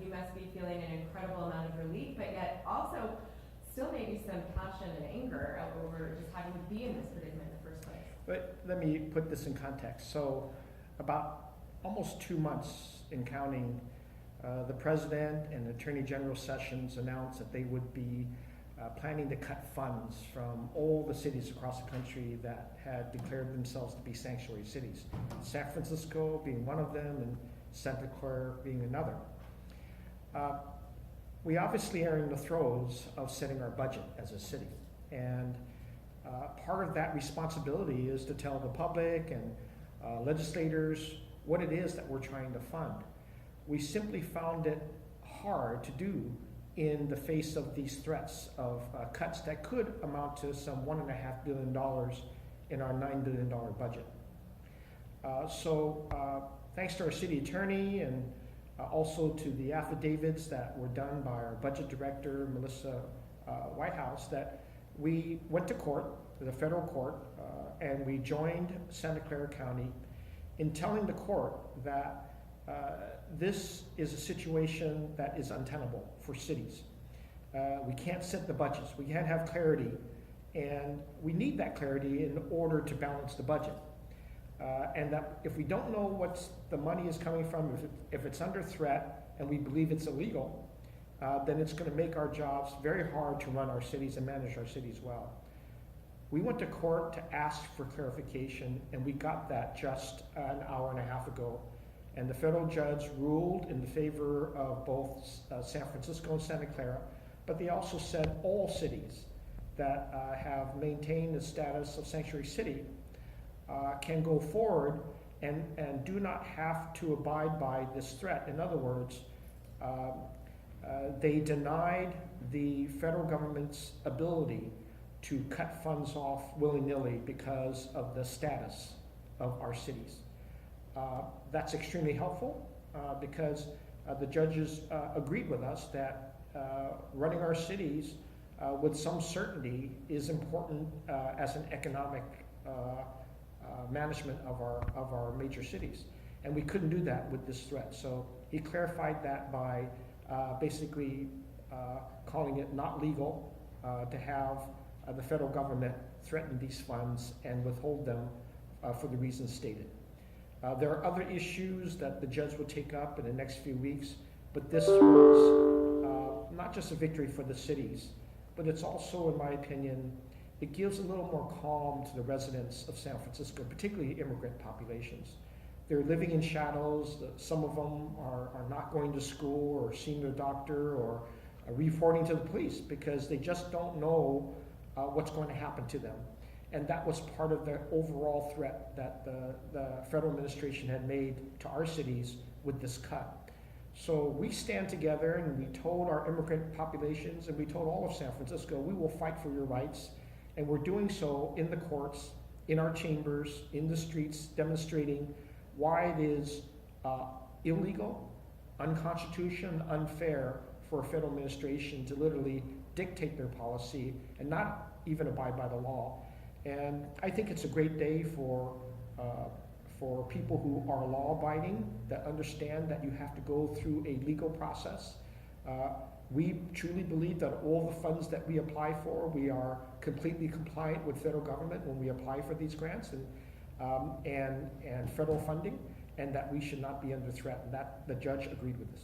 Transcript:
you must be feeling an incredible amount of relief, but yet also still maybe some passion and anger over just having to be in this predicament in the first place. But let me put this in context. So about almost 2 months in counting, the President and Attorney General Sessions announced that they would be planning to cut funds from all the cities across the country that had declared themselves to be sanctuary cities. San Francisco being one of them and Santa Clara being another. We obviously are in the throes of setting our budget as a city. And part of that responsibility is to tell the public and legislators what it is that we're trying to fund. We simply found it hard to do in the face of these threats of cuts that could amount to some $1.5 billion in our $9 billion budget. Thanks to our city attorney and also to the affidavits that were done by our budget director, Melissa Whitehouse, that we went to court, to the federal court, and we joined Santa Clara County in telling the court that this is a situation that is untenable for cities. We can't set the budgets. We can't have clarity, and we need that clarity in order to balance the budget. And that if we don't know what the money is coming from, if it's under threat and we believe it's illegal, then it's going to make our jobs very hard to run our cities and manage our cities well. We went to court to ask for clarification, and we got that just an hour and a half ago. And the federal judge ruled in favor of both San Francisco and Santa Clara, but they also said all cities that have maintained the status of sanctuary city can go forward and do not have to abide by this threat. In other words, they denied the federal government's ability to cut funds off willy-nilly because of the status of our cities. That's extremely helpful because the judges agreed with us that running our cities with some certainty is important as an economic management of our major cities. And we couldn't do that with this threat. So he clarified that by basically calling it not legal to have the federal government threaten these funds and withhold them for the reasons stated. There are other issues that the judge will take up in the next few weeks, but this was not just a victory for the cities, but it's also, in my opinion, it gives a little more calm to the residents of San Francisco, particularly immigrant populations. They're living in shadows. Some of them are not going to school or seeing their doctor or reporting to the police because they just don't know what's going to happen to them. And that was part of the overall threat that the federal administration had made to our cities with this cut. So we stand together and we told our immigrant populations and we told all of San Francisco, we will fight for your rights. And we're doing so in the courts, in our chambers, in the streets, demonstrating why it is illegal, unconstitutional, unfair for a federal administration to literally dictate their policy and not even abide by the law. And I think it's a great day for people who are law-abiding, that understand that you have to go through a legal process. We truly believe that all the funds that we apply for, we are completely compliant with federal government when we apply for these grants and federal funding, and that we should not be under threat. And that the judge agreed with this.